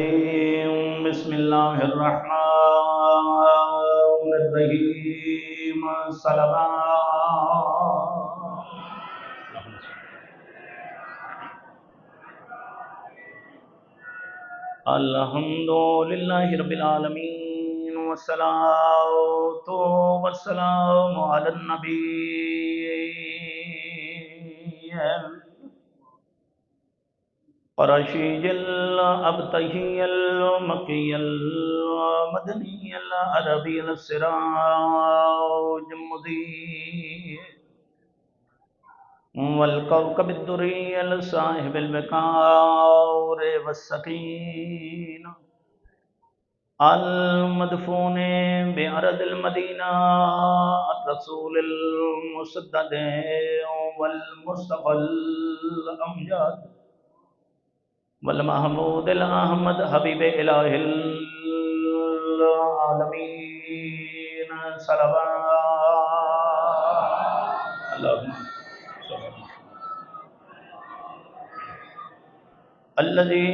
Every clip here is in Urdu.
الرجيم بسم الله الرحمن الرحيم صلوات الحمد لله رب العالمين والصلاة والسلام على النبي قرشي الأبطحي المكي المدني العربي السراج المضيء والكوكب الدري الصاحب البكار والسكين المدفون بأرض المدينة الرسول المسدد والمصطفى الأمجد والمحمود الأحمد حبيب إله العالمين صلوات اللهم الذي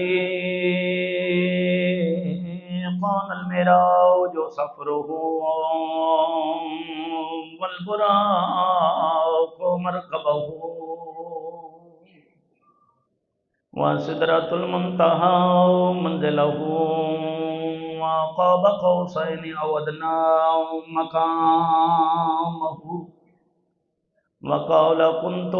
قام المراج سفره والبراق مركبه وسدرة المنتهى منزله وقاب قوسين أو أدنى مقامه وقال كنت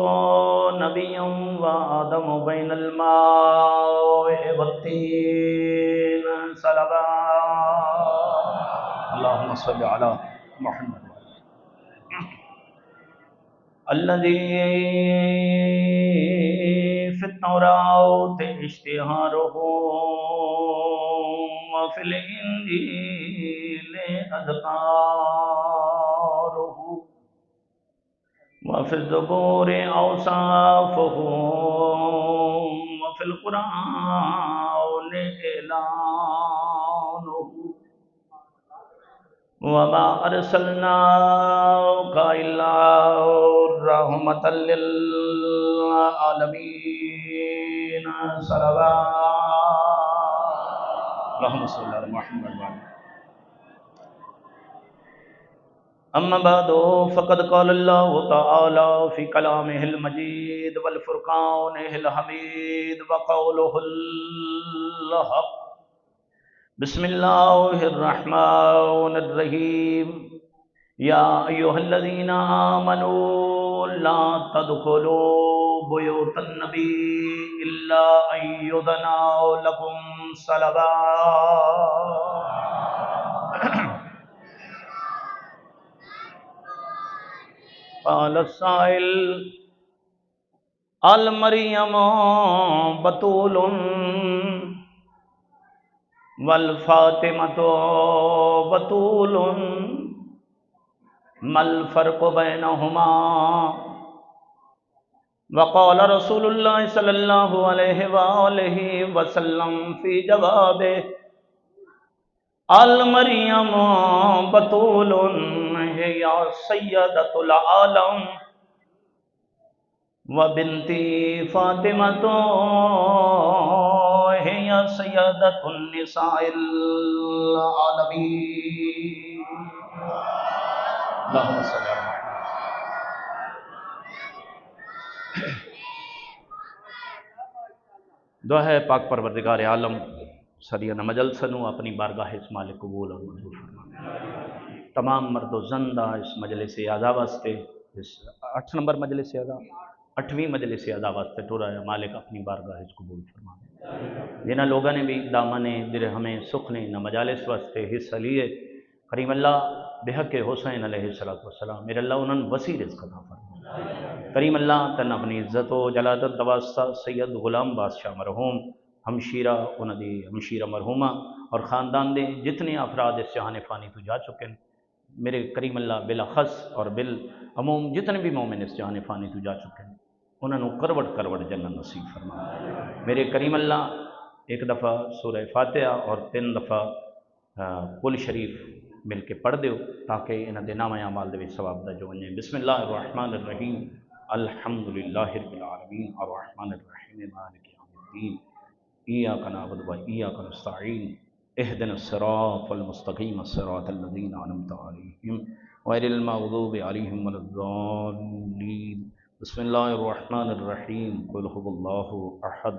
نبيا وآدم بين الماء والطين صلوات اللهم صل على محمد الذي في التوراة اشتهاره وفي الإنجيل أذكاره وفي الزبور أوصافه وفي القرآن إعلانه وما أرسلناك إلا رحمة للعالمين صلوات اللهم صل على محمد وعلى أما بعد فقد قال الله تعالى في كلامه المجيد والفرقانه الحميد وقوله الحق بسم الله الرحمن الرحيم يا أيها الذين آمنوا لا تدخلوا بيوت النبي إلا أن يؤذن لكم صلوات قال السائل المريم بتول والفاطمة بتول ما الفرق بينهما وقال رسول الله صلى الله عليه وآله وسلم في جوابه المريم بتول هي سيدة العالم وبنتي فاطمة هي سيدة النساء العالمين اللهم صل على محمد دعا ہے پاک پروردگار عالم سریانہ مجلسنو اپنی بارگاہ اس مالک قبول اور منظور فرما تمام مرد و زندہ اس مجلس اعزا واسطے اس 8 نمبر مجلس اعزا 8ویں مجلس اعزا واسطے ٹورا ہے مالک اپنی بارگاہ اس قبول فرما جنہاں لوگوں نے بھی دامن درہمیں سکھنے نہ مجالس واسطے حصہ لیے کریم اللہ بحق حسین علیہ السلام میرے اللہ انہوں نے وسیع رزق عطا فرما کریم اللہ تن اپنی عزت و جلالت دواسطہ سید غلام بادشاہ مرحوم ہمشیرہ دی ہمشیرہ مرحومہ اور خاندان دے جتنے افراد اس جہان فانی تو جا چکے ہیں میرے کریم اللہ بالاخص اور بالعموم جتنے بھی مومن اس جہان فانی تو جا چکے ہیں انہوں نے کروڑ کروڑ جنت نصیب فرما میرے کریم اللہ ایک دفعہ سورہ فاتحہ اور 3 دفعہ قل شریف مل کے پڑھ دیو تاکہ انہاں دے نام اعمال دے وچ ثواب دا جو ونجے بسم اللہ الرحمن الرحیم الحمدللہ رب العالمین الرحمن الرحیم مالک یوم الدین إياك نعبد وإياك نستعين اهدنا الصراط المستقيم الصراط الذين أنعمت عليهم غير المغضوب عليهم ولا الضالين بسم الله الرحمن الرحيم قل هو الله أحد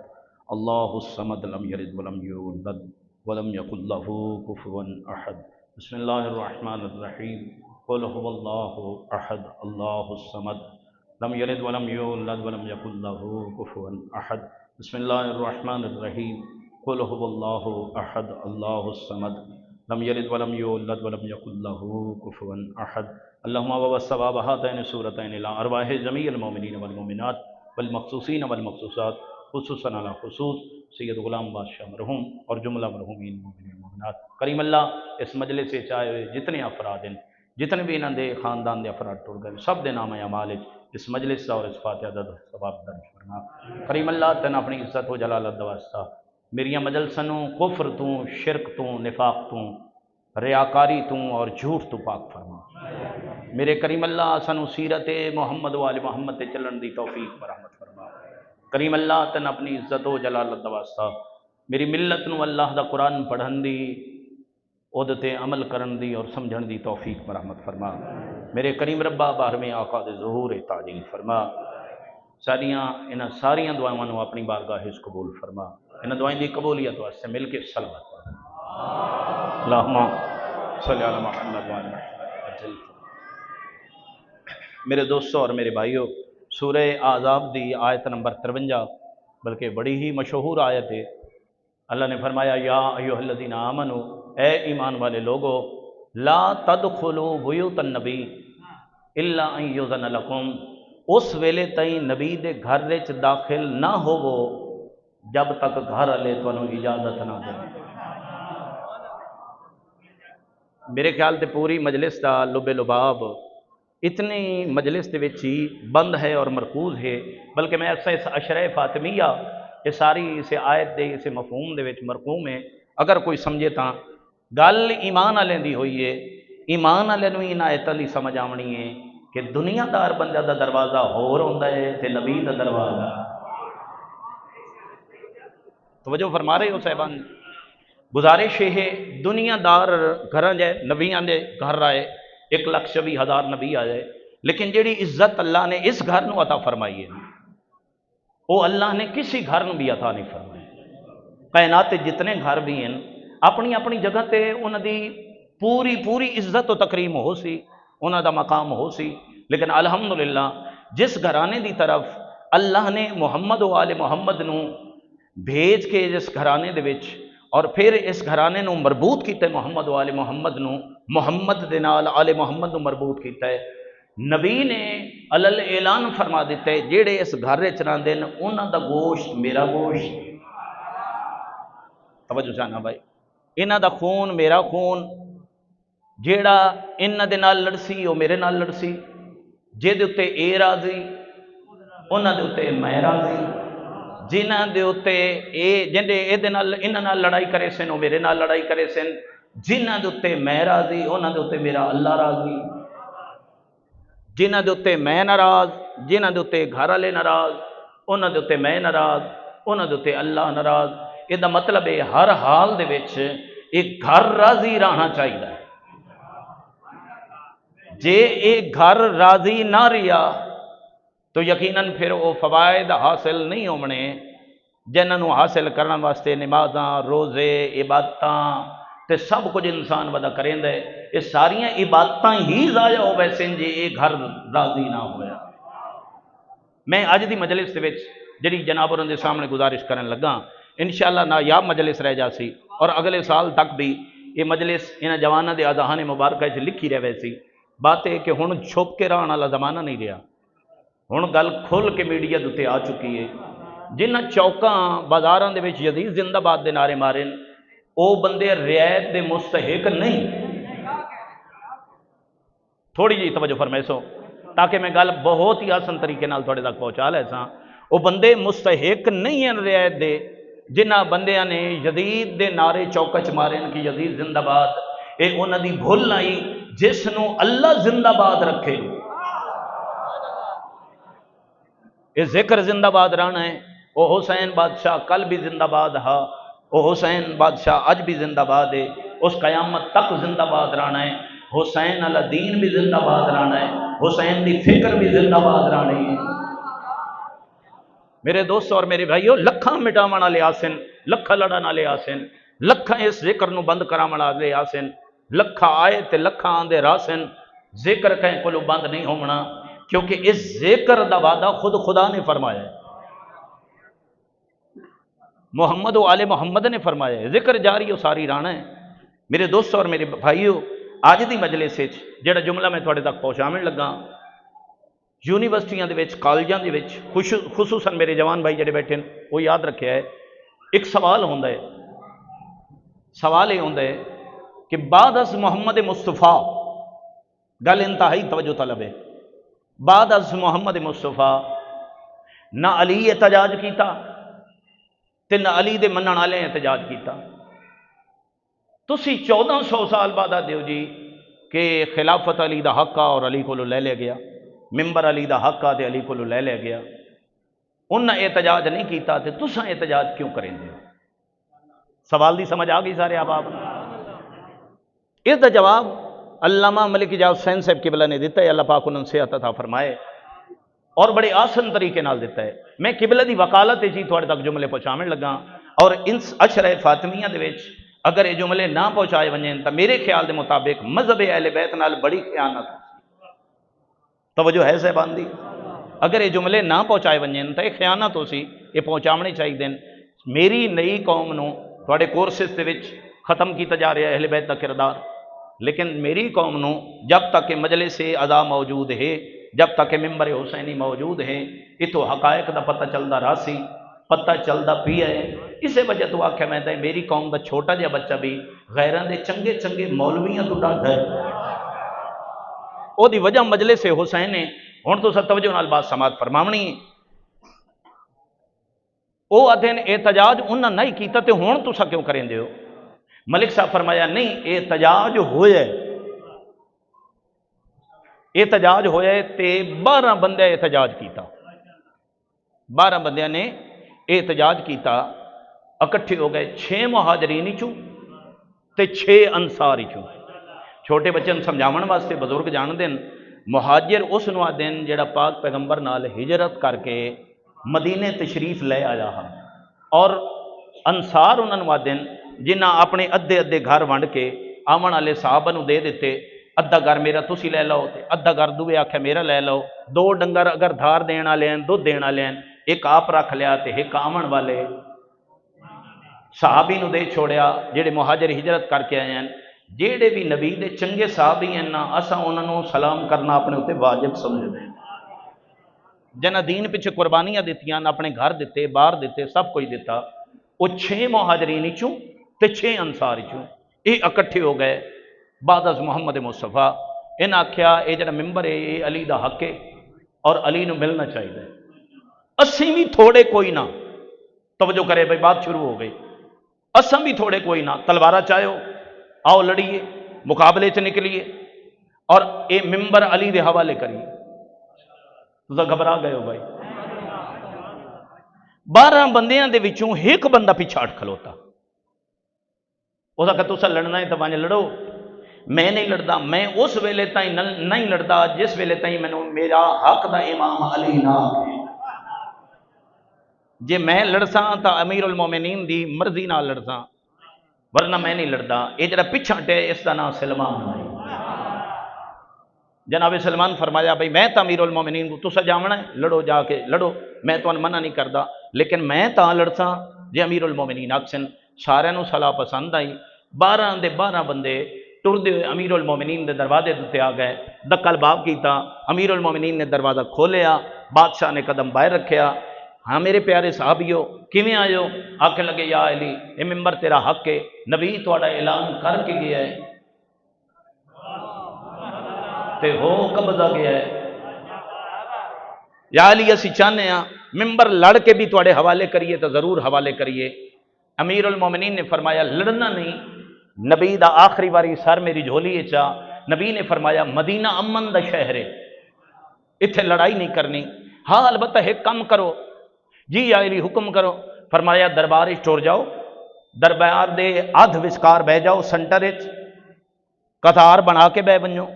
الله الصمد لم يلد ولم يولد ولم يكن له كفوا أحد بسم الله الرحمن الرحيم قل هو الله أحد الله الصمد لم يلد ولم يولد ولم يكن له كفوا أحد بسم الله الرحمن الرحيم قل هو الله أحد الله الصمد لم يلد ولم يولد ولم يكن له كفوا أحد اللهم ووسع هاتين السورتين إلى أرواح جميع المؤمنين والمؤمنات والمخصوصين والمخصوصات خصوصاً على خصوص سید غلام بادشاہ مرحوم اور جملہ مرحومین مومنین مومنات۔ کریم اللہ اس مجلس سے چاہے ہوئے جتنے افراد ہیں، جتنے بھی انہوں دے خاندان دے افراد ٹر گئے، سب دے نام اعمال اس مجلس سے اور اس فاتحہ دا ثواب درج فرما۔ کریم اللہ تن اپنی عزت و جلالت دا واسطہ میریاں مجلسنوں کفر تو، شرک تو، نفاق تو، ریاکاری تو اور جھوٹ تو پاک فرما۔ میرے کریم اللہ سنو سیرت محمد وآل محمد تے چلن دی توفیق پر رحمت فرما۔ کریم اللہ تن اپنی عزت و جلالت دا واسطہ میری ملت نو اللہ دا قرآن پڑھن دی، عہدتے عمل کرن دی اور سمجھن دی توفیق پر رحمت فرما۔ میرے کریم ربا باہرویں آقا دے ظہور تعجیل فرما۔ ساریاں دعاواں نو اپنی بارگاہ اس قبول فرما۔ انہاں دعائیں دی قبولیت واسطے مل کے صلوات پڑھو۔ اللہم صلی علی محمد وعلی محمد۔ میرے دوستوں اور میرے بھائیوں، سورہ احزاب دی آیت نمبر 53 بلکہ بڑی ہی مشہور آیت ہے۔ اللہ نے فرمایا یا ایھا الذین آمنوا، اے ایمان والے لوگو، لا تدخلوا بیوت النبی الا ان یؤذن لکم، اس ویلے تائیں نبی دے گھر وچ داخل نہ ہوو جب تک گھر والے تانوں اجازت نہ دیں۔ میرے خیال تے پوری مجلس دا لب لباب اتنی مجلس دے وچ ہی بند ہے اور مرکوز ہے، بلکہ میں اس اشرۂ فاطمیہ یہ ساری اسے آیت دے اسے مفہوم دے وچ مرقوم ہے۔ اگر کوئی سمجھے تاں گل ایمان والے دی ہوئی ہے، ایمان والے نوں ان آیتاں دی سمجھ آونی ہے کہ دنیا دار بندہ دا دروازہ ہور ہوندا ہے تے نبی دا دروازہ۔ توجہ فرما رہے ہو صاحبان؟ گزارش یہ ہے دنیا دار گھر جائے، نبیاں دے گھر آئے، 1,26,000 نبی آ جائے، لیکن جیڑی عزت اللہ نے اس گھر نو عطا فرمائی ہے وہ اللہ نے کسی گھر نو بھی عطا نہیں فرمائی۔ کائنات جتنے گھر بھی ہیں اپنی اپنی جگہ تے انہاں دی پوری عزت و تکریم ہو سی، انہاں دا مقام ہو سی، لیکن الحمدللہ جس گھرانے دی طرف اللہ نے محمد و آل محمد نو بھیج کے جس گھرانے دے وچ اور پھر اس گھرانے نو مربوط کیتا ہے محمد و آل محمد نو، محمد دے نال آل محمد نو مربوط کیتا ہے، نبی نے علل اعلان فرما دیتا ہے جیڑے اس گھر وچ رہندے نے انہاں دا گوشت میرا گوشت۔ توجہ چاہنا بھائی، انہاں دا خون میرا خون، جیڑا انہاں دے نال لڑسی وہ میرے نال لڑسی، جے دے اتے اے راضی انہاں دے اتے میں راضی، جنہ دے اتے اے جنڈے اے دے نال انہاں نال لڑائی کرے سن وہ میرے نال لڑائی کرے سن، جنہ دے اتے میں راضی انہاں دے اتے میرا اللہ راضی، جنہ دے اتے میں ناراض، جنہ دے اتے گھر والے ناراض، انہاں دے اتے میں ناراض، انہاں دے اتے اللہ ناراض۔ یہ دا مطلب ہے ہر حال دے وچ ایک گھر راضی رہنا چاہیے۔ جے ایک گھر راضی نہ رہیا تو یقیناً پھر وہ فوائد حاصل نہیں ہونے جنہوں حاصل کرنے واسطے نمازاں، روزے، عبادتاں تے سب کچھ انسان ودا کریں دے، یہ ساریاں عبادتاں ہی ضائع ہو ویسے جے یہ گھر راضی نہ ہویا۔ میں اج دی مجلس دے وچ جڑی جناب اور دے سامنے گزارش کرن لگا انشاءاللہ نایاب مجلس رہ جاسی اور اگلے سال تک بھی یہ مجلس انہاں جواناں دے اذہان مبارکہ وچ لکھی رہے سی۔ بات ہے کہ ہن چھپ کے رہن والا زمانہ نہیں رہا، ہن گل کھل کے میڈیا دے آ چکی ہے۔ جنہ چوکاں بازاراں دے وچ یزید زندہ باد دے نعرے مارے او بندے رعایت دے مستحق نہیں۔ تھوڑی جی توجہ فرمائیسو تاکہ میں گل بہت ہی آسان طریقے نال تھوڑے تک پہنچا لے ساں۔ وہ بندے مستحق نہیں ہیں رعایت دے جنہ بندیاں نے یزید دے نعرے چوکا چ مارے کہ یزید زندہ باد، اے انہاں دی بھول نہیں جس نو اللہ زندہ باد رکھے۔ یہ ذکر زندہ باد رہنا ہے، وہ حسین بادشاہ کل بھی زندہ باد ہا، وہ حسین بادشاہ اج بھی زندہ باد ہے، اس قیامت تک زندہ باد رہنا ہے۔ حسین علی دین بھی زندہ باد رہنا ہے، حسین دی فکر بھی زندہ باد رہنی ہے۔ میرے دوست اور میرے بھائیو، لکھاں مٹاون والے آسن، لکھاں لڑن والے آسن، لکھاں اس ذکر نو بند کراون والے آسن، لکھاں آئے تے لکھاں آندے راسن، ذکر کہیں کولو بند نہیں ہونا، کیونکہ اس ذکر دا وعدہ خود خدا نے فرمایا ہے، محمد و آل محمد نے فرمایا ہے، ذکر جاری و ساری رانا ہے۔ میرے دوست اور میرے بھائیو، آج دی مجلس وچ جڑا جملہ میں تھوڑے تک پہنچاون لگا، یونیورسٹیاں دے وچ، کالجاں دے وچ، خصوصاً میرے جوان بھائی جڑے بیٹھے ہیں وہ یاد رکھیا ہے، ایک سوال ہوندا ہے، سوال یہ ہوندا ہے کہ بعد از محمد مصطفیٰ، گل انتہائی توجہ طلب ہے، بعد از محمد مصطفیٰ نہ علی احتجاج کیتا تے نہ علی دے منن والے احتجاج کیتا۔ تسی 1400 سال بعد دیو جی کہ خلافت علی دا حق آ اور علی کو لے لیا گیا، ممبر علی دا حق آ تے علی کو لے لیا گیا، انہاں احتجاج نہیں کیتا تے تساں احتجاج کیوں کریں دے؟ سوال دی سمجھ آ گئی سارے احباب؟ اس دا جواب علامہ ملک اجاز حسین صاحب قبلہ نے دیتا ہے، اللہ پاک انہوں نے صحت عطا فرمائے، اور بڑے آسن طریقے نال دیتا ہے۔ میں قبلہ دی وکالت جی تھوڑے تک جملے پہنچاون لگا، اور ان اشرہ فاطمیہ دے وچ اگر یہ جملے نہ پہنچائے ونجن تو میرے خیال دے مطابق مذہب اہل بیت نال بڑی خیانت ہے۔ توجہ ہے صاحبان دی؟ اگر یہ جملے نہ پہنچائے ونجن تو یہ خیانت ہو سی، یہ پہنچاونے چاہیے۔ میری نئی قوم نو تھوڑے کورسز دے وچ ختم کیتا جا رہا ہے اہل بیت کا کردار، لیکن میری قوم نو جب تک کہ مجلس اعضاء موجود ہے، جب تک کہ ممبر حسینی موجود ہے، اتو حقائق دا پتہ چلدا راسی، پتہ چلدا پیا ہے۔ اسے وجہ تو آکھیا میں تے میری قوم دا چھوٹا جہا بچہ بھی غیراں دے چنگے چنگے مولویاں تو ڈر ہے، او دی وجہ مجلس حسین ہے۔ ہن تو توجہ نال بات سماعت فرماونی ہے۔ او ادھن احتجاج انہاں نہیں کیتا تے ہن تساں کیوں کریں دے ہو؟ ملک صاحب فرمایا نہیں، احتجاج ہوئے، احتجاج ہوئے تے 12 بندے احتجاج کیتا، 12 بندیاں نے احتجاج کیتا، اکٹھے ہو گئے 6 مہاجرین چوں تے 6 انصار چوں۔ چھوٹے بچے سمجھاون واسطے بزرگ جان دین، مہاجر اس نو آدین جڑا پاک پیغمبر نال ہجرت کر کے مدینے تشریف لے آیا ہا، اور انصار انہاں نو آدین جنہ اپنے ادھے ادھے گھر ونڈ کے آمن والے صحابہ نو دے دیتے، ادھا گھر میرا تسی لے لو تے ادھا گھر دوے آکھے میرا لے لو، 2 ڈنگر اگر دھار دین والے ہیں، دودھ دین والے ہیں، ایک آپ رکھ لیا تے ایک آمن والے صحابی نو دے چھوڑیا جڑے مہاجر ہجرت کر کے آئے ہیں۔ جڑے بھی نبی دے چنگے صحابی ہیں نا، اساں انہاں نو سلام کرنا اپنے اوتے واجب سمجھدے ہیں، جنہ دین پیچھے قربانیاں دتیاں، اپنے گھر دیتے، باہر دیتے، سب کچھ دیتا، وہ 6 مہاجرین چوں تے 6 انصار چوں یہ اکٹھے ہو گئے بعد از محمد مصطفیٰ۔ انہاں آکھیا اے جڑا ممبر ہے یہ علی دا حق ہے اور علی نو ملنا چاہیے، اسیں بھی تھوڑے کوئی نہ، توجہ کرے بھائی بات شروع ہو گئی، اساں بھی تھوڑے کوئی نہ، تلوارہ چاہو آؤ لڑیے، مقابلے چ نکلیے اور اے ممبر علی دے حوالے کریے۔ تو گھبرا گئے ہو بھائی؟ 12 بندیاں دے وچوں ایک بندہ پیچھے ہٹ کھلوتا، وہ کہ تسا لڑنا ہے تو ونج لڑو، میں نہیں لڑدا، میں اس ویلے تائیں نہیں لڑدا جس ویلے تائیں مینوں میرا حق دا امام علی نہ آکھے۔ جے میں لڑساں تا امیر المومنین دی مرضی نہ لڑساں، ورنہ میں نہیں لڑدا۔ یہ جڑا پیچھے ہٹے اس دا نام سلمان ہے۔ جناب سلمان فرمایا بھائی میں تا امیر المومنین کو تسا جاونا ہے، لڑو جا کے لڑو، میں تو منع نہیں کردا، لیکن میں تا لڑساں جے امیر المومنین آکسن۔ سارے نو صلاح پسند آئی، 12 دے 12 بندے ٹردے ہوئے امیر المومنین دے دروازے دتے آ گئے، دکل باب کیتا، امیر المومنین نے دروازہ کھولیا، بادشاہ نے قدم باہر رکھیا، ہاں میرے پیارے صحابیو کیویں آئیو؟ آکھن لگے یا علی اے ممبر تیرا حق ہے، نبی تہاڈا اعلان کر کے گیا ہے تے ہو قبضہ گیا ہے، یا علی اسی چاہنے ہاں ممبر لڑ کے بھی تواڈے حوالے کریے تو ضرور حوالے کریے۔ امیر المومنین نے فرمایا لڑنا نہیں، نبی دا آخری واری سر میری جھولی چا، نبی نے فرمایا مدینہ امن دا شہر ہے، اتھے لڑائی نہیں کرنی، ہاں البتہ ایک کم کرو، جی علی حکم کرو، فرمایا دربار ٹر جاؤ، دربار دے ادھ وسکار بہ جاؤ، سنٹر قطار بنا کے بہ بنو۔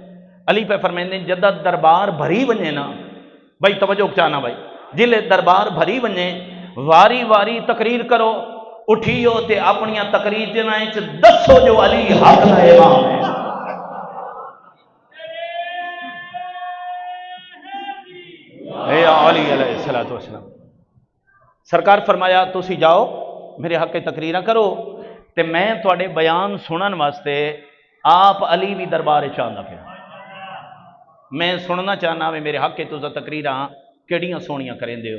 علی پہ فرمائیں جدہ دربار بھری بنے نا بھائی، توجہ چاہنا بھائی، جلے دربار بھری بنے واری واری تقریر کرو، اٹھیو تے اپنی تقریر چ دسو جو علی حق دا امام ہے۔ اے علی علیہ الصلوۃ والسلام، سرکار فرمایا تسی جاؤ میرے حق تقریراں کرو تے میں تواڈے بیان سنن واسطے آپ علی بھی دربار چاہتا پیا، میں سننا چاہنا میں میرے حق تسا تقریراں کیڑیاں سونیاں کریں ہو۔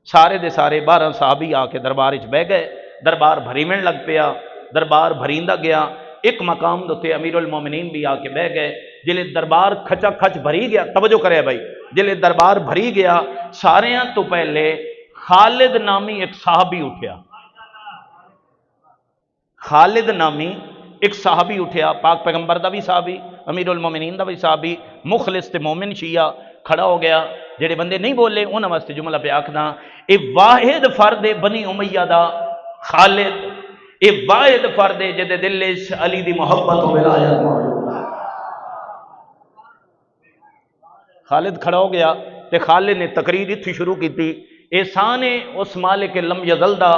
سارے دے سارے 12 صحابی آ کے دربار بہ گئے، دربار بھریمن لگ پیا، دربار بھریندا گیا۔ ایک مقام دے امیر المومنین بھی آ کے بہ گئے، جلے دربار کھچا کھچ بھری گیا، توجہ کرے بھائی، جلے دربار بھری گیا ساریاں تو پہلے خالد نامی ایک صحابی اٹھیا، خالد نامی ایک صحابی اٹھیا، پاک پیغمبر دا بھی صحابی، امیر المومنین دا بھی صحابی، مخلص تے مومن شیعہ، کھڑا ہو گیا۔ جڑے بندے نہیں بولے انہاں واسطے جملہ پہ آکھنا، اے واحد فرد بنی امیہ دا خالد، اے واحد فرد جدے دل وچ علی دی محبت و ولایت موجود ہے۔ خالد کھڑا ہو گیا تے خالد نے تقریر اتھی شروع کی تھی، احسان اس مالک لم یزل دا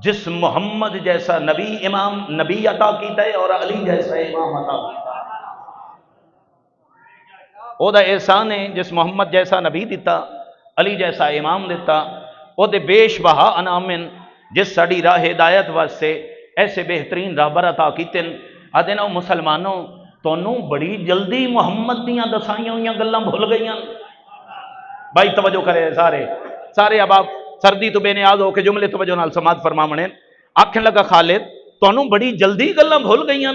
جس محمد جیسا نبی امام نبی عطا کیتا ہے اور علی جیسا امام عطا کیتا ہے۔ او دا احسان ہے جس محمد جیسا نبی دیتا، علی جیسا امام دیتا، او دے بیش بہا انامن جس سڑی راہ ہدایت واسطے ایسے بہترین رہبر عطا کیتن۔ آدھے نا مسلمانوں تونوں بڑی جلدی محمد دیاں دسائیاں ہوئیاں گلاں بھول گئیاں۔ بھائی توجہ کرے سارے اب آپ سردی تو بے نیاز ہو کے جملے توجہ نال سماعت فرماونے۔ آکھن لگا خالد تونوں بڑی جلدی گلاں بھول گئیاں،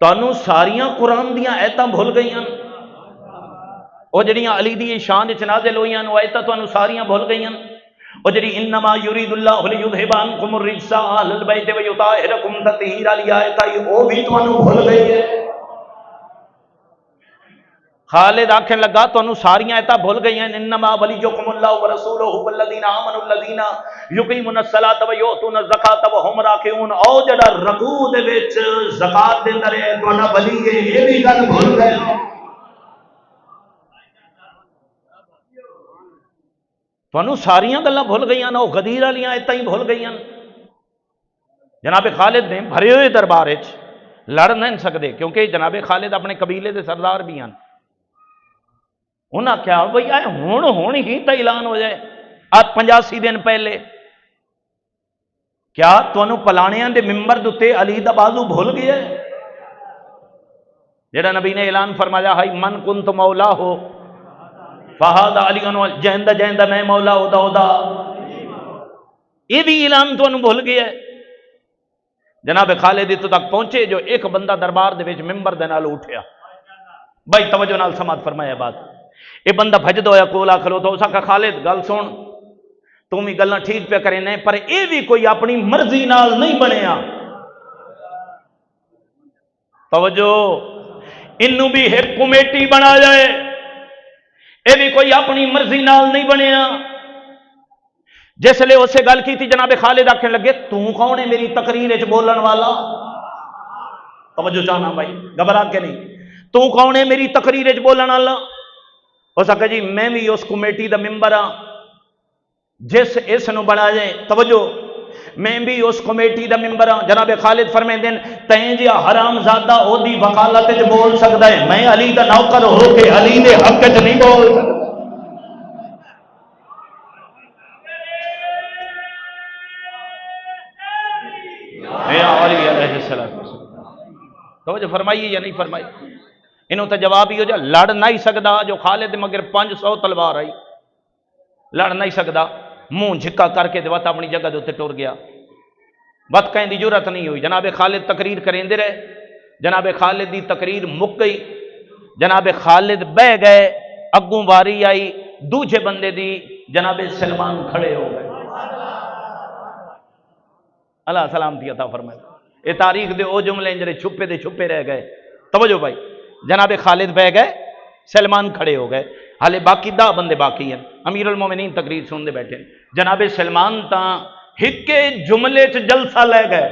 تونوں ساریاں قرآن دیاں ایتاں بھول گئیاں، او جڑیاں علی دی شان وچ نازل ہوئیاں او ایتاں تونوں ساریاں بھول گئیاں، او جڑی انما یرید اللہ لیذھب عنکم الرجس اہل البیت ویطہرکم تطہیرا علی ایت او بھی تونوں بھول گئی ہے۔ خالد آکھن لگا تونوں ساریاں ایتاں بھول گئی ہیں، انما ولیکم اللہ ورسولہ والذین آمنوا الذین یقیمون الصلاۃ ویؤتون الزکاۃ وہم راکعون، او جڑا رکوع دے وچ زکات دیندا رہے تہاڈا ولی ہے، یہ بھی گل بھول گئے ہو۔ تانوں ساریاں گلاں بھول گئیاں، او غدیر والیاں ایتاں ہی بھول گئیاں۔ جناب خالد نے بھرے ہوئے دربار وچ لڑ نہیں سکدے کیونکہ جناب خالد اپنے قبیلے دے سردار بھی ہیں۔ انہاں کیا بھئی آئے ہون ہی تا اعلان ہو جائے آج 85 دن پہلے، کیا تانوں پلانیاں دے ممبر دے علی دا بازو بھول گئے؟ جڑا نبی نے اعلان فرمایا ہے من کنت مولا ہو فہذا علی جہندہ جہندہ میں مولا ہودا ہودا، یہ بھی اعلان تو بھول گیا ہے۔ جناب خالد اتو تک پہنچے جو ایک بندہ دربار دے وچ ممبر دے نال اٹھیا، بھائی توجہ نال سماعت فرمایا بات، یہ بندہ بھجدا ہویا کولا کھلوتا اس کا خالد گل سن تم بھی گلاں ٹھیک پہ کرے نے پر اے بھی کوئی اپنی مرضی نال نہیں بنیا، توجہ انہوں بھی ایک کمیٹی بنا جائے، اے بھی کوئی اپنی مرضی نال نہیں بنیا۔ جس لئے اسے گل کی تھی جناب خالد آکھنے لگے تو کون ہے میری تقریر وچ بولن والا؟ توجہ چاہنا بھائی گھبرا کے نہیں، تو کون ہے میری تقریر وچ بولن والا؟ اس کہا جی میں بھی اس کمیٹی دا ممبر ہاں جس اس نو بنا جائے، توجہ میں بھی اس کمیٹی دا ممبر ہاں۔ جناب خالد فرمائیں دین تیں جی حرام زادہ او دی وکالت وچ بول سکدا ہے، میں علی دا نوکر ہو کے علی دے حق وچ نہیں بول سکدا۔ علی علیہ السلام توجہ فرمائیے یا نہیں فرمائی؟ انہوں تو جواب ہی ہو جا لڑ نہیں سکدا جو خالد مگر 500 تلوار آئی، لڑ نہیں سکدا، منہ جھکا کر کے وقت اپنی جگہ دے ٹر گیا، بات کہیں دی ضرورت نہیں ہوئی۔ جناب خالد تقریر کریں دے رہے، جناب خالد دی تقریر مک گئی، جناب خالد بہ گئے، اگوں واری آئی دوجے بندے دی، جناب سلمان کھڑے ہو گئے، اللہ سلامتی عطا فرمائے۔ یہ تاریخ دے او جملے جڑے چھپے دے چھپے رہ گئے، توجہ بھائی، جناب خالد بہ گئے، سلمان کھڑے ہو گئے، حالے باقی 10 بندے باقی ہیں. امیر المومنین تقریر سنتے بیٹھے. جناب سلمان تاں ہکے جملے چ جلسہ لے گئے.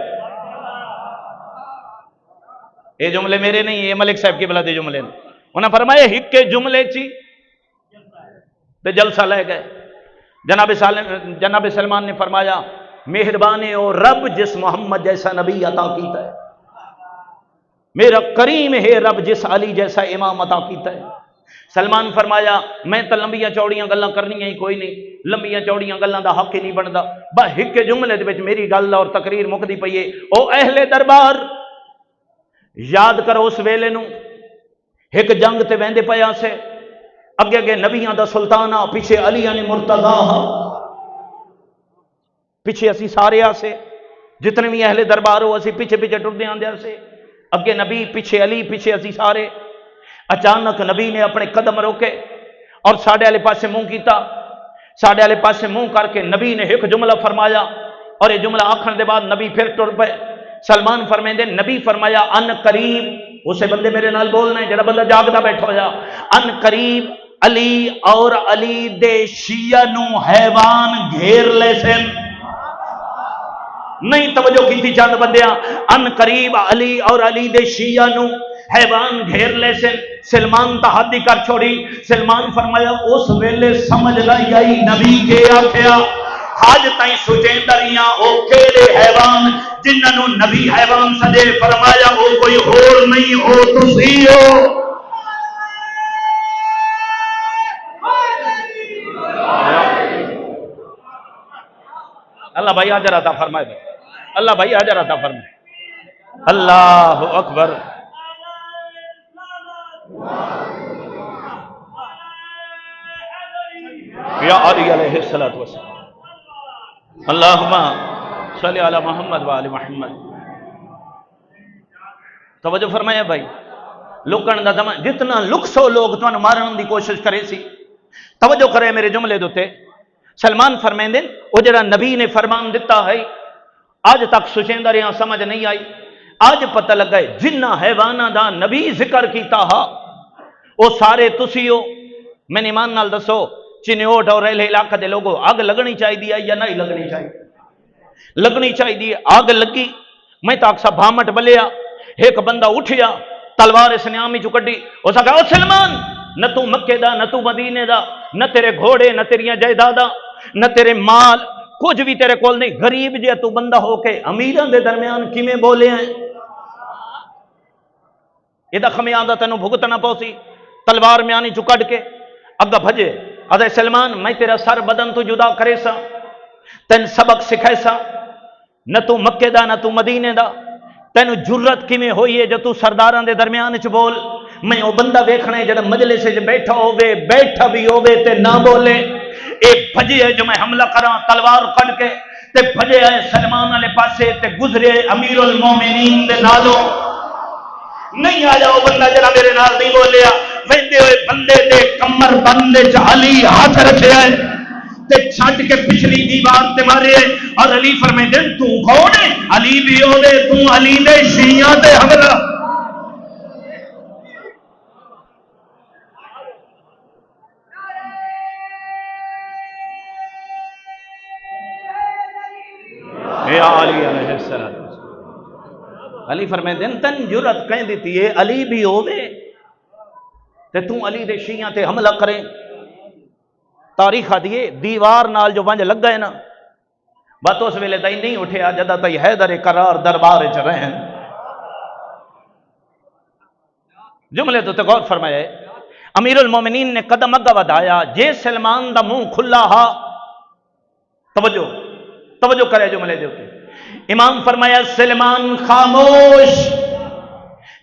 یہ جملے میرے نہیں، یہ ملک صاحب کی بلا دے جملے نے. انہوں نے فرمایا ہکے جملے چی تے جلسہ لے گئے. جناب سلمان نے فرمایا مہربانی او رب جس محمد جیسا نبی عطا کیتا ہے، میرا کریم ہے رب جس علی جیسا امام عطا کیتا ہے. سلمان فرمایا میں تو لمبیاں چوڑیاں گلاں کرنی ہی کوئی نہیں، لمبیاں چوڑیاں گلاں دا حق ہی نہیں بنتا. بس ہک جملے دے وچ میری گل اور تقریر مکدی پئی ہے. او اہل دربار یاد کرو اس ویلے نو، ایک جنگ تے ویندے پیا سے، اگے اگے نبیاں دا سلطان آ، پیچھے علی نے مرتضی ہا، پیچھے اسی سارے آسے جتنے بھی اہل دربار ہو اسی پیچھے پیچھے ٹردے آندے سے، اگے نبی پیچھے علی پیچھے اسی سارے. اچانک نبی نے اپنے قدم روکے اور ساڈے والے پاسے منہ کیتا. ساڈے والے پاسے منہ کر کے نبی نے ایک جملہ فرمایا اور یہ جملہ آکھن دے بعد نبی پھر ٹر پے. سلمان فرمیندے نبی فرمایا ان قریب، اسے بندے میرے نال بولنا ہے جڑا بندہ جاگدا بیٹھا ہویا، ان قریب علی اور علی دے شیعہ نو حیوان گھیر لے سن. نہیں توجہ کی تھی چند بندیاں، ان قریب علی اور علی دے شیعہ نو حیوان گھیر لے سن. سلمان تحدی کر چھوڑی. سلمان فرمایا اس ویلے سمجھ لائی آئی نبی کے آکھیا حج تائیں سجیندریاں او کیڑے حیوان جنہاں نبی حیوان سجے. فرمایا وہ کوئی اور نہیں ہو تسی ہو. اللہ بھائی اجر عطا فرمائے. اللہ بھائی اجر عطا فرمائے. اللہ اکبر. یا علی علیہ الصلوۃ والسلام اللہم صلی علی محمد و آل محمد. توجہ فرمایا بھائی، لکن دا زمان جتنا لک سو لوگ تو مارن دی کوشش کرے سی. توجہ کرے میرے جملے دوتے. سلمان فرمائیں وہ جڑا نبی نے فرمان دیتا ہے آج تک سچیندریاں سمجھ نہیں آئی. آج پتہ لگا ہے جنہ حیوانہ دا نبی ذکر کیتا ہا وہ سارے تسی ہو. میں نے ایمان نال دسو چنیوٹ اور ریل علاقہ دے لوگوں آگ لگنی چاہیے یا نہیں لگنی چاہیے؟ لگنی چاہیے. آگ لگی میں تاک سا بھامٹ بلیا. ایک بندہ اٹھیا تلوار اس نے آمی چکڑی. اس کہا او سلمان نہ تو مکے دا نہ تو مدینے دا، نہ تیرے گھوڑے نہ تیریاں جائیداداں نہ تیرے مال کچھ بھی تیرے کول نہیں. غریب جے تو بندہ ہو کے امیراں دے درمیان کیویں بولے ہیں؟ یہ خمیازہ تینوں بھگتنا پوسی. تلوار میں آنی چکڑ کے اگا بھجے. اے سلمان میں تیرا سر بدن تو جدا کرے سا، تین سبق سکھائے سا. نہ تو مکے دا نہ تو مدینے دا، تینوں جرت کیویں ہوئی ہے جو تو سرداراں دے درمیان چ بول؟ میں وہ بندہ ویکھنا ہے جڑا مجلس وچ بیٹھا ہوے بیٹھا بھی ہوے تے نہ بولے. اے بھجے ہے جو میں حملہ کراں تلوار کڈ کے تے بھجے ہے سلمان والے پاسے تے گزرے امیر المومنین دے نالوں. نہیں آیا وہ بندہ جڑا میرے نال نہیں بولیا. ویندے ہوئے بندے دے کمر بند وچ علی ہاتھ رکھیا ہے تے چھٹ کے پچھلی دیوار تے مارے. اور علی فرمیندے تو کون ہے؟ علی بھی ہوے تو علی دے شیعہ تے حملہ. یا علی علیہ السلام. علی فرمیندے تن جرت کہیں دیتی ہے علی بھی ہوے تے تو علی دے شیعہ تے حملہ کریں. تاریخ دیے دیوار نال جو ونج لگ گئے نا بات اس ویلے تائی نہیں اٹھیا جدا تائی حیدر قرار دربار چ رہن. جملے تو غور فرمایا ہے. امیر المومنین نے قدم اگا ودایا. جے سلمان دا منہ کھلا ہا، توجہ توجہ کرے جملے دے اوتے. امام فرمایا سلمان خاموش.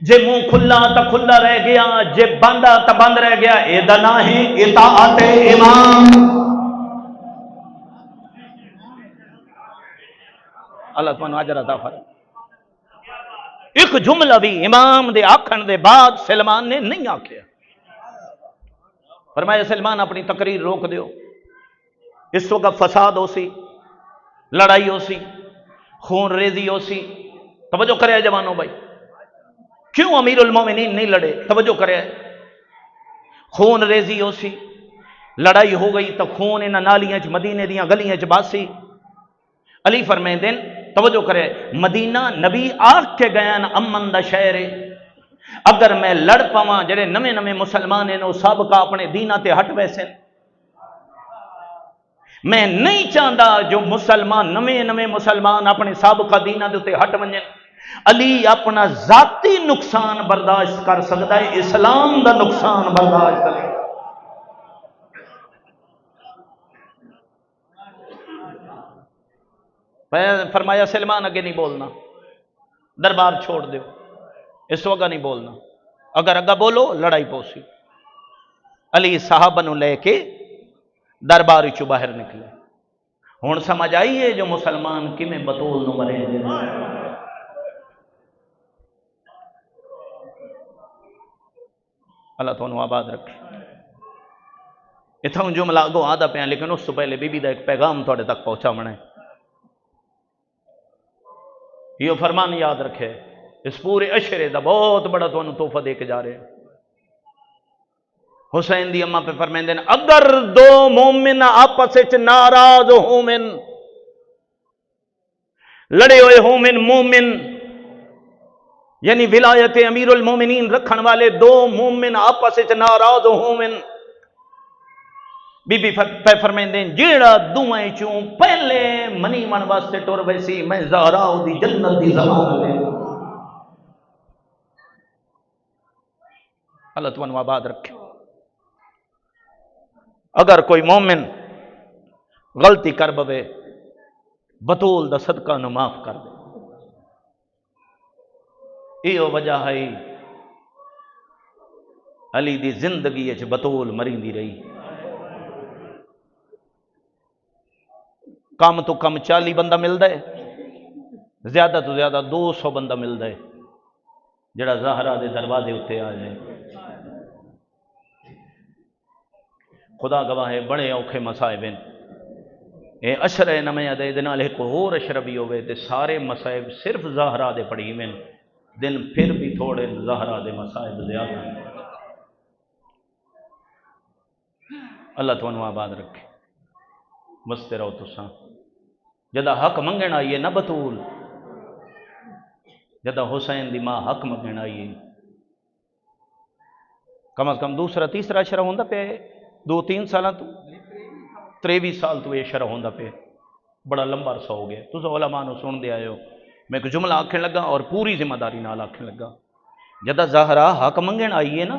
جے منہ کھلا تا کھلا رہ گیا، جے بندہ تا بند رہ گیا. اے دا نام ہے اطاعت امام. اللہ تمہیں اجر عطا فرمائے. ایک جملہ بھی امام دے آکھن دے بعد سلمان نے نہیں آکھیا. فرمایا سلمان اپنی تقریر روک دیو. اس وقت فساد ہو سی، لڑائی ہو سی، خون ریزی ہو سی. توجہ کرے جوانوں بھائی. کیوں امیر المومنین نہیں لڑے؟ توجہ کرے. خون ریزی ہو سی، لڑائی ہو گئی تو خون انہاں نالیاں چ مدینے دیاں گلیاں چ باسی. علی فرمیندے توجہ کرے مدینہ نبی آکھ کے گیا نا امن دا شہر ہے. اگر میں لڑ پاواں جڑے نویں نویں مسلمان ہیں وہ سابقہ اپنے دینہ تے ہٹ ویسے. میں نہیں چاہتا جو مسلمان نویں نویں مسلمان اپنے سابقہ دینہ دے تے ہٹ ونجن. علی اپنا ذاتی نقصان برداشت کر سکتا ہے، اسلام دا نقصان برداشت نہیں. فرمایا سلمان اگے نہیں بولنا، دربار چھوڑ دیو، اس وقت نہیں بولنا، اگر اگا بولو لڑائی پوسی. علی صحابہ نو لے کے دربار چو باہر نکلے. ہن سمجھ آئیے جو مسلمان کیویں بطول نو مرے دے. اللہ تانوں آباد رکھے. اتھوں جملہ اگوں آدھا پیا لیکن اس سے پہلے بی بی دا ایک پیغام تھوڑے تک پہنچاونا ہے. یہ فرمان یاد رکھے، اس پورے عشرے دا بہت بڑا تانوں تحفہ دے کے جا رہے ہیں. حسین دی اماں پہ فرمیندے ہیں اگر دو مومن آپس وچ ناراض ہومن، لڑے ہوئے ہومن مومن یعنی ولایت امیر المومنین رکھن والے دو مومن آپس وچ ناراض ہومن، بی بی پہ فرمیندے ہیں جیڑا دوئیں چوں پہلے منی من واسطے ٹر ویسی میں زہرا دی جنت دی ضمانت دے. اللہ تانوں آباد رکھے. اگر کوئی مومن غلطی کر بوے بطول دا صدقہ نو معاف کر دے. یہ وجہ ہے علی دی زندگی اچ بطول مریندی رہی. کم تو کم 40 بندہ ملدا ہے، زیادہ تو زیادہ 200 بندہ ملدا ہے جڑا زہرا دے دروازے اتنے آ جائے. خدا گواہ ہے بڑے اوکھے مصائب ہیں. اے اشرے نمیاں دے نال ایک اور اشر بھی ہوئے تے سارے مصائب صرف زہرا دے پڑھی میں دن پھر بھی تھوڑے زہرا دے مصائب زیادہ ہیں. اللہ تانوں آباد رکھے. مستے رہو تساں. جدا حق منگن آئیے نہ بطول، جدا حسین دی ماں حق منگن آئیے کم از کم دوسرا تیسرا اشرا ہوندا پہ 2-3 سالاں تو 23 سال تو یہ شرح ہوندا پہ. بڑا لمبا عرصہ ہو گیا. تساں علماء نو سن دے آئے ہو. میں ایک جملہ آکھن لگا اور پوری ذمہ داری نال آکھن لگا. جدا زہرا حق منگن آئیے نا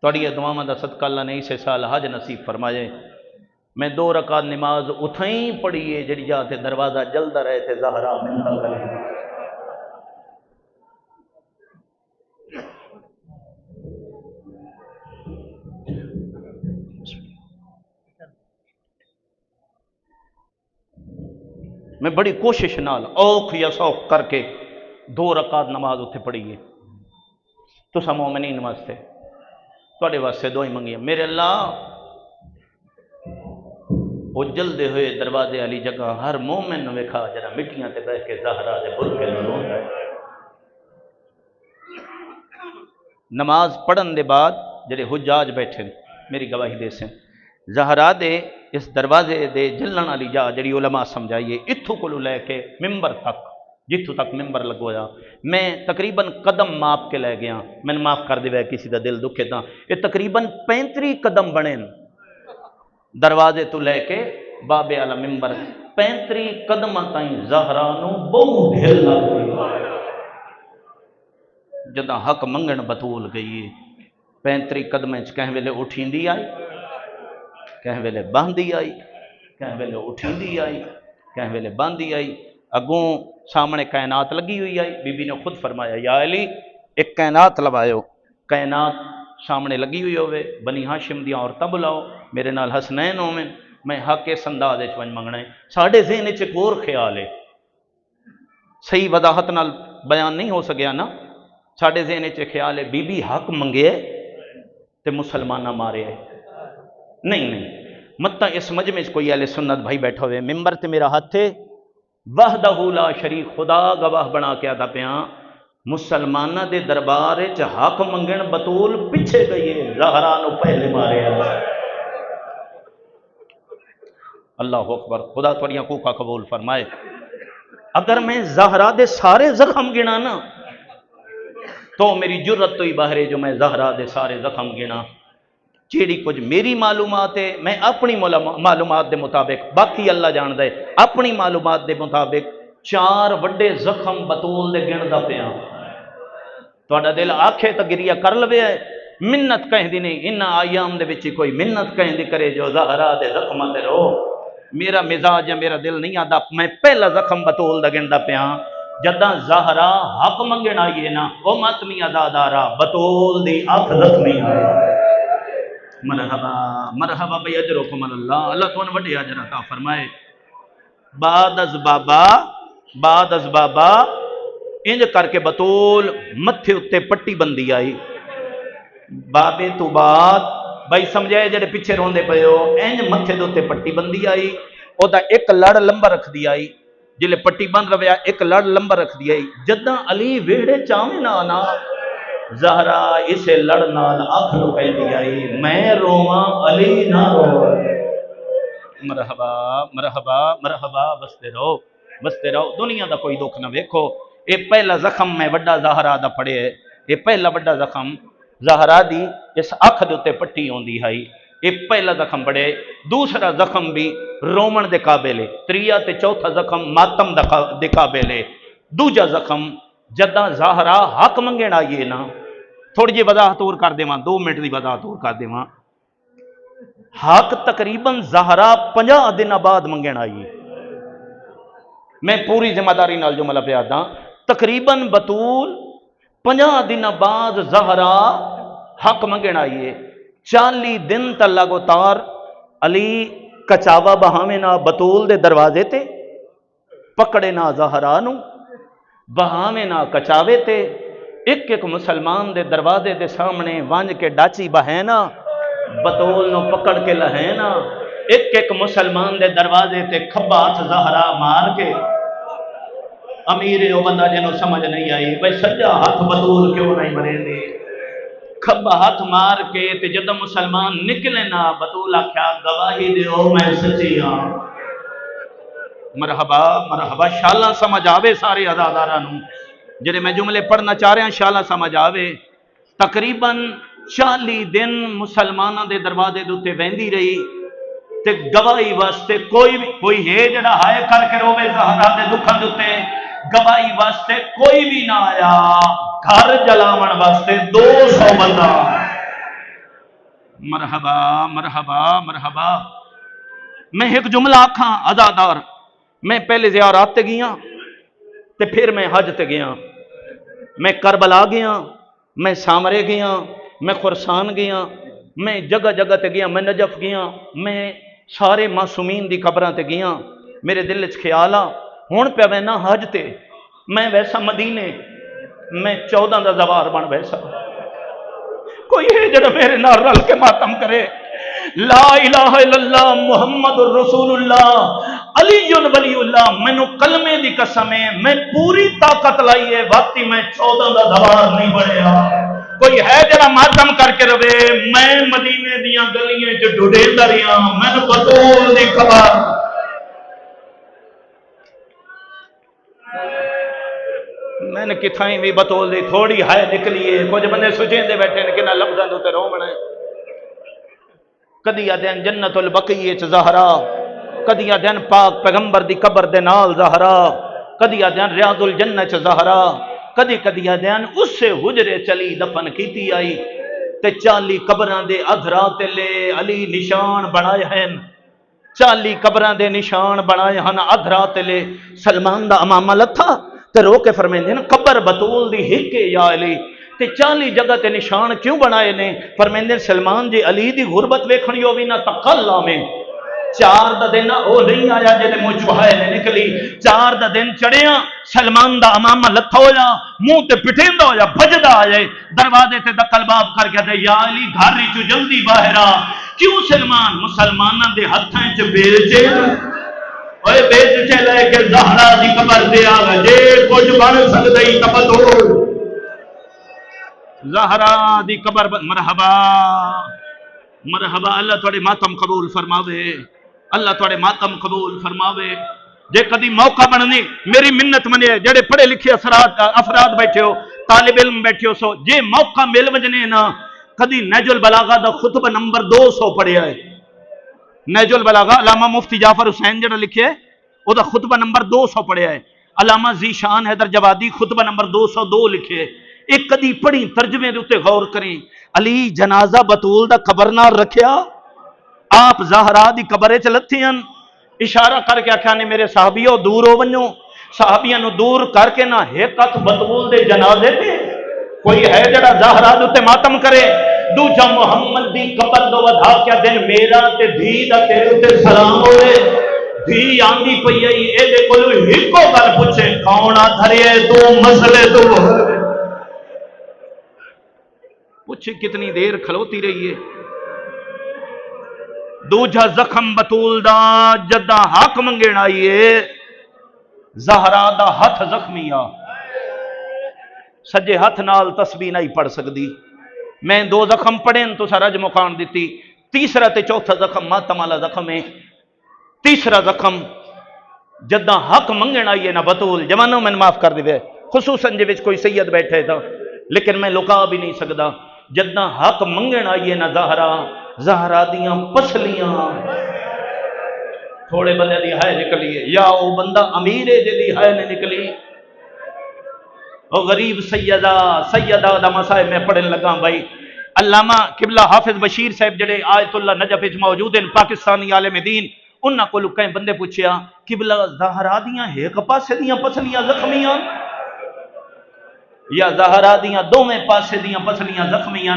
تھوڑی دعاواں دا صدقہ اللہ نے اسے سال حج نصیب فرمائے. میں 2 رکعت نماز اتھیں پڑھیے جڑی جاتے دروازہ جلدا رہے تھے زہرا منتل کرے. میں بڑی کوشش نال اوکھ یا سوکھ کر کے 2 رکعت نماز اتنے پڑھیے. تساں مومنین واسطے تواڈے واسطے دعائیں منگیاں. میرے اللہ وہ جلدے ہوئے دروازے والی جگہ ہر مومن نو ویکھا جڑا مٹیاں تے بیٹھ کے زہرا دے برکے نال روندا ہے. نماز پڑھن دے بعد جڑے حجاج بیٹھے میری گواہی دے سن زہرا دے اس دروازے دے جلن والی جا جڑی علماء سمجھائیے اتھوں کو لے کے ممبر تک جتھوں تک ممبر لگوایا میں تقریباً قدم ماپ کے لے گیا. میں معاف کر دے کسی دا دل دکھے تا یہ تقریباً 35 قدم بنے دروازے تو لے کے بابے والا ممبر 35 قدم تائیں زہرا نو بہت ڈھل لگ گئی. جدا حق منگن بطول گئی 35 قدم کہیں ویلے اٹھیندی آئی، کہیں ویلے باندھی آئی، کہیں ویلے اٹھیندی آئی، کہیں ویلے باندھی آئی. اگوں سامنے کائنات لگی ہوئی آئی. بی بی نے خود فرمایا یا علی ایک کائنات لوایو، کائنات سامنے لگی ہوئی ہوئے بنی ہاشم دی عورتاں بلاؤ میرے نال حسنین ہوویں میں حق اس انداز وچ منگنا ہے. ساڈے ذہن وچ ایک اور خیال ہے صحیح وضاحت نال بیان نہیں ہو سکیا نا. ساڈے ذہن وچ خیال ہے بی بی حق منگے تے مسلمانہ مارے. نہیں مت اس مجمع میں کوئی اہل سنت بھائی بیٹھا ہوئے ممبر تے میرا ہاتھ ہے وحدہ لا شریک خدا گواہ بنا کے آتا پیا مسلمانہ دے دربار وچ حق منگن بطول پیچھے گئی ہے زہرا نو پہلے مارے. اللہ اکبر، خدا تھوڑیاں کوکا قبول فرمائے۔ اگر میں زہرا دے سارے زخم گنا نا تو میری جرت تو ہی باہر ہے جو میں زہرا دے سارے زخم گنا۔ جیڑی کچھ میری معلومات ہے میں اپنی معلومات دے مطابق، باقی اللہ جان دے، اپنی معلومات دے مطابق 4 وڈے زخم بطول دے گندا پیا۔ تہاڈا دل آکھے تو گریا کر لوے ہے، منت کہیں دی نہیں، ان ایام دے وچ کوئی منت کہیں دی کرے جو زہرا دے زخماں تے رو۔ میرا مزاج ہے، میرا دل نہیں آتا، میں پہلا زخم بطول دا گندا پیا جداں زہرا حق منگن آئیے نا، وہ ماتمی عزادارا بطول دی اکھ زخمی آئے۔ مرحبا مرحبا بھئی اجرکم اللہ، اللہ تمہیں وڈے اجر عطا فرمائے۔ بعد از بابا انج کر کے بطول متھے اتے پٹی بندی آئی۔ بابے تو بعد بھائی سمجھائے جڑے پیچھے روندے پئے ہو، انج متھے دے اتے پٹی بندی آئی، او دا ایک لڑ لمبا رکھ دی آئی، جلے پٹی بند رویا ایک لڑ لمبا رکھ دی آئی۔ جداں علی ویڑے چاویں نا زہرا اسے لڑ نال اکھ لکائی دی آئی، میں رواں علی نہ رو۔ مرحبا مرحبا مرحبا، بستے رہو، دنیا دا کوئی دکھ نہ ویکھو۔ اے پہلا زخم میں وڈا زہرا دا پڑے ہے، اے پہلا وڈا زخم زہرا دی اس اکھ دے تے پٹی ہوندی ہے، اے پہلا زخم بڑے۔ دوسرا زخم بھی رومن دے قابل ہے، تریا تے چوتھا زخم ماتم دے قابل ہے۔ دوجا زخم جداں زہرا حق منگن آئیے نا، تھوڑی جی وضاحت اور کر دیواں، 2 منٹ دی وضاحت اور کر دیواں۔ حق تقریباً زہرا 50 دن بعد منگن آئیے، میں پوری ذمہ داری نال جملہ پہ آدھا، تقریباً بطول 50 دن بعد زہرا حق منگن آئیے۔ 40 دن تا لگاتار علی کچاوا بہاویں نا بطول دے دروازے تے، پکڑے نا زہرا نو، بہاویں نا کچاوے تے، ایک ایک مسلمان دے دروازے دے سامنے وانج کے ڈاچی بہینا، بطول نو پکڑ کے لہینا، ایک ایک مسلمان دے دروازے تے کھبا ہاتھ زہرا مار کے۔ امیر او بندہ جنوں سمجھ نہیں آئی بھئی سجا ہاتھ بطول کیوں نہیں مرے دی، کھبا ہاتھ مار کے تے جدہ مسلمان نکلے نا بطول آکھیا گواہی دیو میں سچی ہاں۔ مرحبا مرحبا، شالا سمجھ آوے سارے عزاداراں نوں، جڑے میں جملے پڑھنا چاہ رہے ہیں شالا سمجھ آوے۔ تقریباً 40 دن مسلمانہ دے دروازے دوتے ویندی رہی تے گواہی واسطے کوئی ہے جڑا ہائے کر کے روے زہرا دے دکھاں دوتے، گواہی واسطے کوئی بھی نہ آیا، گھر جلاون واسطے 200 بندہ۔ مرحبا مرحبا مرحبا۔ میں ایک جملہ آکھاں عزادار، میں پہلے زیارات تے گیا تے پھر میں حج تے گیا، میں کربلا گیا، میں سامرے گیا، میں خرسان گیا، میں جگہ جگہ تے گیا، میں نجف گیا، میں سارے معصومین دی قبراں تے گیا۔ میرے دل وچ خیال آ ہن پیا وینا حج تے، میں ویسا مدینے، میں 14 دا زوار بن ویسا، کوئی ہے جڑا میرے نال رل کے ماتم کرے لا الہ الا اللہ محمد الرسول اللہ علی ولی اللہ۔ مینوں کلمے دی قسم ہے، میں پوری طاقت لائی ہے، واقعی میں 14 دا زوار نہیں بنیا۔ کوئی ہے جڑا ماتم کر کے روے میں مدینے دیاں گلیاں چ ڈھڈیندا رہیا، میں بطول دی خبر۔ میں نے کتھائیں بھی بطول دی تھوڑی ہے نکلی ہے، کچھ بندے سوچیں دے بیٹھے نے کہ نہ لفظاں دے تے رومنا ہے۔ کدی آدھن جنت البقیع چ زہرا، کدی آدھن پاک پیغمبر دی قبر دے نال زہرا، کدی آدھن ریاض الجنہ چ زہرا، کدی آدھن اس سے حجرے چلی دفن کیتی آئی تے 40 قبراں دے ادھرا تے لے علی نشان بنائے ہیں، 40 قبراں دے نشان بنائے ہیں ادھرا تے لے۔ سلمان دا امامہ لتھا تے رو کے فرمیندے نا قبر بطول دی ہکے یا علی، تے 40 جگہ تے نشان کیوں بنائے نے؟ فرمیندے سلمان جی علی دی غربت ویکھنی ہووی نہ تقلا میں 4 دا دن او نہیں آیا جے منہ چوہائے نے نکلی، 4 دا دن چڑھیا سلمان دا امامہ لتھا ہویا، منہ تے پٹیندا ہویا بھجدا آئے، دروازے تے دکل باب کر کے دے یا علی گھر وچوں جلدی باہر آ۔ کیوں سلمان؟ مسلماناں دے ہتھاں وچ بیلچے، اوے بیلچے لے کے زہرا دی قبر تے آ گئے، جے کچھ بن سکدی تے بطول زہرا دی قبر۔ مرحبا مرحبا، اللہ تھوڑے ماتم قبول فرماوے۔ اللہ تھوڑے ماتم قبول فرماوے. جے کدی موقع بننے میری منت منے جڑے پڑھے لکھے افراد بیٹھے ہو طالب علم بیٹھے ہو سو جے موقع مل وجنے نا کدی نہج البلاغہ دا خطبہ نمبر 200 پڑھیا ہے. نہج البلاغہ علامہ مفتی جعفر حسین جڑا لکھے او دا خطبہ نمبر 200 پڑھیا ہے. علامہ ذیشان حیدر جوادی خطبہ نمبر 202 لکھے. ایک کدی پڑھی ترجمے دے اوتے غور کریں. علی جنازہ بطول دا قبر نال رکھیا آپ زہرا دی قبرے چ لتھیاں اشارہ کر کے آکھیا نے میرے صحابیوں دور ہو ونجو. صحابیاں نو دور کر کے نہ ایک ہاتھ بطول دے جنازے تے کوئی ہے جڑا زہرا دے تے ماتم کرے. دوجا محمد دی قبر دو ودا کیا دن میرا تے دھی دا تیرے تے سلام ہوے. دھی آندی پئی ائی اے دے کولو ہکو گل پوچھے کون آ دھرے تو مسئلے تو پوچھے کتنی دیر کھلوتی رہی ہے. دوجا زخم بطول دا جدہ حق منگین آئیے زہرا دا ہتھ زخمی آ سجے ہتھ نال تسبیح نہیں پڑھ سکتی. میں 2 زخم پڑھیں تو سارا مکان دیتی. تیسرا تے چوتھا زخم ماتم والا زخم ہے. تیسرا زخم جدہ حق منگین آئیے نہ بطول جوانوں میں معاف کر دے خصوصاً جے کوئی سید بیٹھے تھا لیکن میں لکا بھی نہیں سکتا. جدہ حق منگین آئیے نہ زہرا دیاں پسلیاں تھوڑے بندے دی ہائے نکلی ہے یا او بندہ امیر ہے جے دی ہائے نے نکلی. او غریب سیدہ دا مسائل میں پڑھن لگا بھائی. علامہ قبلہ حافظ بشیر صاحب جڑے آیت اللہ نجف وچ موجود ہیں پاکستانی عالم دین انہاں کول کئی بندے پوچھیا قبلہ زہرا دیاں ایک پاسے دیاں پسلیاں زخمیاں یا زہرا دیاں دوویں پاسے دیاں پسلیاں زخمیاں.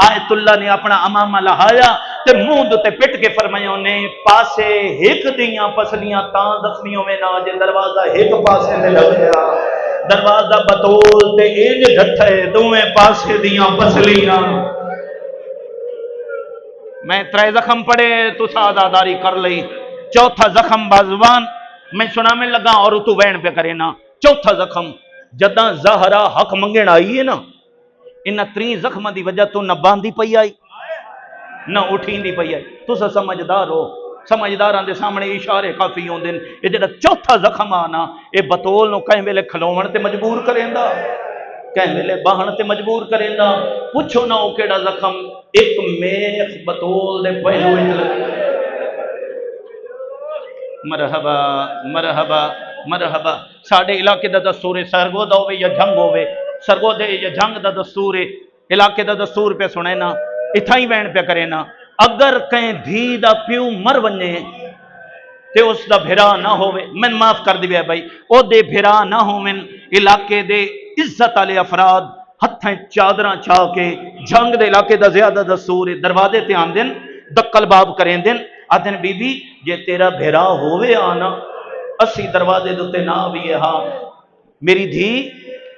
آیت اللہ نے اپنا امامہ لہایا تے منہ تے پٹ کے فرمایا نے پاسے ایک دیاں پسلیاں تاں زخمیوں میں نہ جے دروازہ ایک پاسے تے لگیا دروازہ بطول تے انج ڈٹھے دوویں پاسے دیاں پسلیاں. میں 3 زخم پڑے تو ساداداری کر لئی. چوتھا زخم بازوان میں سنا میں لگا اور تو وین پہ کرے نا. چوتھا زخم جداں زہرا حق منگن آئی ہے نا انہاں 3 زخماں دی وجہ تو نہ باندھی پئی آئی نہ اٹھیندی پئی آئی. تساں سمجھدار ہو سمجھداراں دے سامنے اشارے کافی ہوندے نے. اے جڑا چوتھا زخم آنا اے بطول نو کہیں ویلے کھلوون تے مجبور کریندا کہیں ویلے باہن تے مجبور کریندا. پوچھو نہ او کیڑا زخم ایک میخ بطول دے پہلو وچ مرحبا مرحبا مرحبا. ساڈے علاقے دا دستور ہے سرگود ہوے یا جنگ ہوے سرگود یا جنگ دا دستور ہے علاقے دا دستور پہ سنے نا اتھا ہی وین پہ کرے نا. اگر کہیں دھی دا پیو مر ونجے تے اس دا بھرا نہ ہوے من معاف کر دیوے بھائی او دے بھرا نہ ہوویں علاقے دے عزت والے افراد ہتھیں چادراں چھا کے جنگ دے علاقے دا زیادہ دستور ہے دروازے تے آندن دکل باب کریں دن آدھن بی بی جے تیرا بھرا ہووے آنا اسی دروازے دوتے نہ بھی ہے. ہاں میری دھی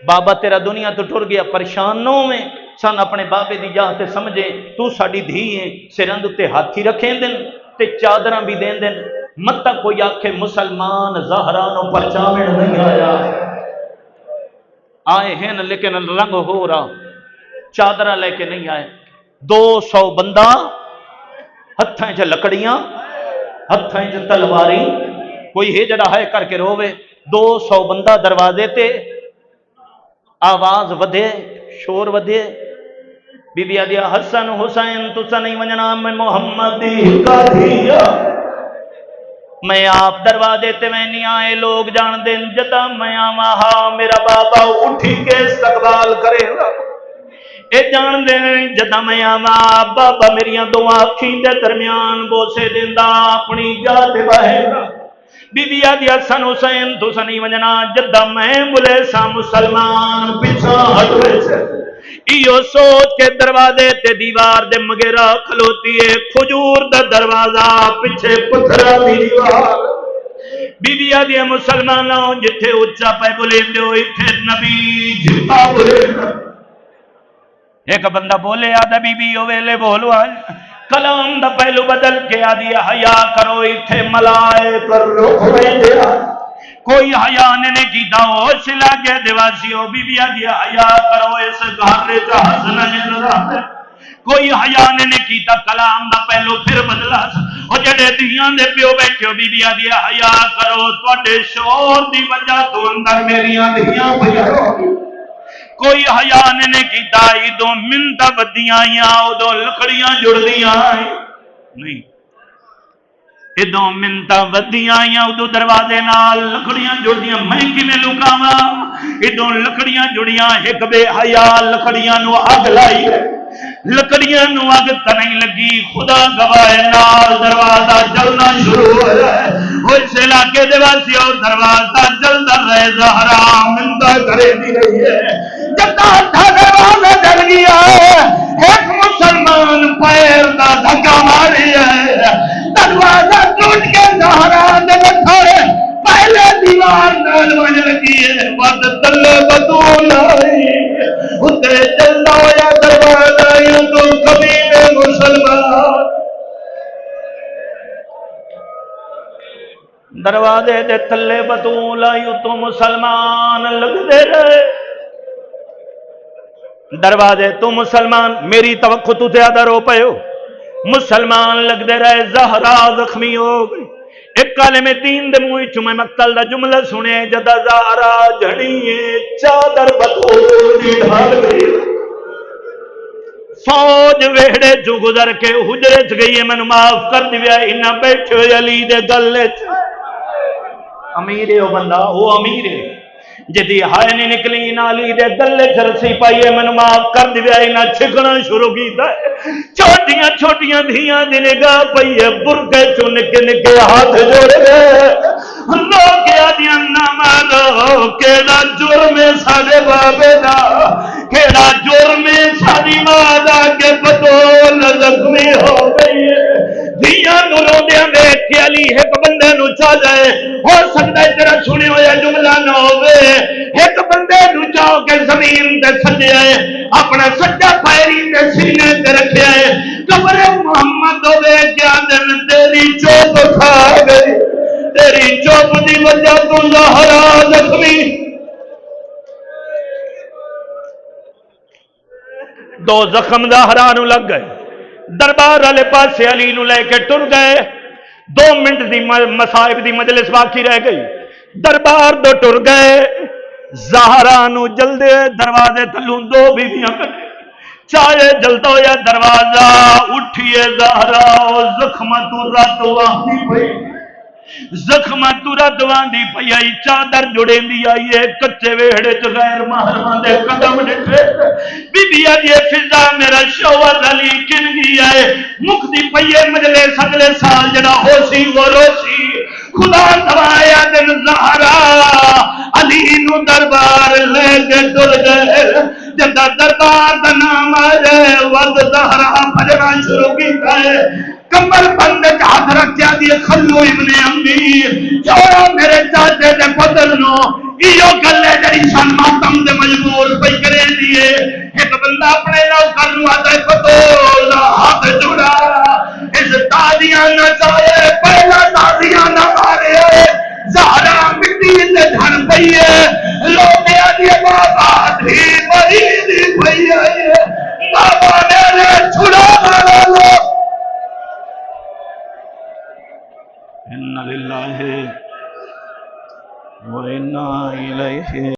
بابا تیرا دنیا تو ٹر گیا پریشانوں میں سن اپنے بابے دی جاہ تے سمجھے تو ساڑی دھی ہے سرند تے ہاتھی رکھیں دن تے چادراں بھی دین دن. مت کوئی آکھے مسلمان زہرانوں پرچاویں نہیں آیا آئے ہیں لیکن رنگ ہو رہا چادرہ لے کے نہیں آئے. 200 بندہ ہتھیں چ لکڑیاں ہتھیں چ تلواری کوئی ہے جڑا ہے کر کے روے. 200 بندہ دروازے تے آواز ودے شور ودے. بی بی آدیا حسن حسین تسا نہیں ونجنا میں محمد کا دھیا میں آپ دروازے تے میں نہیں آئے لوگ جان دیں جدا میں آواں میرا بابا اٹھی کے استقبال کرے گا. اے جان دیں جدا میں آواں بابا میریاں دو آنکھیں دے درمیان بوسے دیندا اپنی جا تے بہے گا. بی بی آدی حسن حسین تو سنی ونجنا جدا میں بلے سا مسلمان پیچھا ہٹوے سے ایو سوچ کے دروازے تے دیوار دے مگیرہ کھلوتی ہے کھجور دا دروازہ پیچھے پتھرا دی دیوار. بی بی آدی مسلمانوں جتھے اچھا پہ بولے دیو اتھے نبی جتا بولے. ایک بندہ بولے آدھا بی بی او ویلے بولو آج کلام دا پہلو بدل کے آدھی حیا کرو اتھے ملائے کر رخ میں دیا کوئی حیا نے کی داؤش لگے دیواسیوں بی بی آدھی حیا کرو اس گھر جہاز نہیں نظر کوئی حیا نے کیتا کلام دا پہلو پھر بدلا وہ جڑے دھیاں دے پیو بیٹھے ہو بی آدھی حیا کرو تواڈے شور دی وجہ تو اندر میریاں دھیاں پیا کوئی حیا نے کیتا ادو منت بدیاں آئیاں ادو لکڑیاں جڑدیاں نہیں ادو منت ودیاں آئیاں ادو دروازے نال لکڑیاں جڑدیاں میں کیویں لکاواں ادو لکڑیاں جڑیاں ایک بے حیا لکڑیاں نو اگ لائی لکڑیاں نو اگ تنگ لگی خدا گواہ نال دروازہ جلنا شروع ہو جائے اس علاقے دے واسیو دروازہ جلدا رہے زہرا منتا کرے دی رہی ہے جدا دروازہ جل گیا ایک مسلمان پیر دا دھکا ماری ہے دروازہ ٹوٹ کے زہرا دے بیٹھے پہلے دیوار نال ون لگی ہے ود تلے بدول آئی اتے چلنا ہویا دروازہ یوں تو کبھی میں مسلمان دروازے دے تلے بدول آئی تو مسلمان لگ دے رہے دروازے تو مسلمان میری توقع تو زیادہ رو پے ہو مسلمان لگ دے رہے زہرا زخمی ہو گئی ایک کالے میں تین دے موئی چمیں مقتل دا جملہ سنے جدا زہرا جھڑیے چادر بطول دی ڈھال گئی فوج ویڑے جو گزر کے حجرے چ گئی ہے میں معاف کر دیا انہاں بیٹھے ہوئے علی دے گلے امیر ہے وہ بندہ وہ امیر ہے جدی ہائے نہیں نکلی نالی دے گلے چرسی پائیے میں معاف کر دیا انہاں چھکنا شروع کیتا ہے چھوٹیاں چھوٹیاں دھیاں دی نگاہ پئیے برکے چو نکے نکے ہاتھ جوڑ گئے لوگ آدیاں نہ مارو کیڑا جرم سارے بابے دا کیڑا جرم ساری ماں دا کے بدول زخمی ہو گئی ہے دھیاں نو روندیاں دیکھ کے علی ایک بندے نو چا جائے ہو سکتا ہے تیرا سنے ہویا جملہ نہ ہوئے ایک بندے نو چاہو کے زمین تے سجے آئے اپنا سجا پائری تے سینے تے رکھے آئے قبر محمد ہوئے کیا دن تیری چوپ کھا گئی تیری چوپ دی وجہ تو زہرا زخمی دو زخم زہرا نو لگ گئے دربار والے پاسے علی نو لے کے ٹر گئے 2 منٹ دی مصائب دی مجلس باقی رہ گئی دربار دو ٹر گئے زہرا نو جلدے دروازے تھلوں 2 بیویاں کٹے چاہے جلتا ہویا دروازہ اٹھیے زہرا زخم تو رات واہی پئی زخم ترد واندی پئی آئی چادر جڑیں دی آئی ہے کچے ویڑے چ غیر محرمان دے قدم ڈٹھے بی بی آجئے فضا میرا شوہر علی کن گیا ہے مکھ دی پئیے مجلے سگلے سال جڑا ہو سی وہ روسی خدا دوایا دن زہرا علی نو دربار لے کے ٹر گئے جدا دربار دا نام آئے ود زہرا بجنا شروع کیتا ہے کمر بند ہاتھ رکھیا دی خلو ابن امی چورا میرے چاچے دے پتر نو ایو گلے جڑی شان ماتم دے مجبور پئی کرے دیے ایک بندہ اپنے نوکر نو آتا ہے پتول ہاتھ جڑا اس تازیاں نہ چاہے پہلا تازیاں نہ مارے زہرا مٹی تے دھن پئی ہے لوگ آدھی بابا دھی بڑی دی پئی ہے بابا میرے چھڑا مارا لو اِنَّ لِلَّهِ وَإِنَّا إِلَيْهِ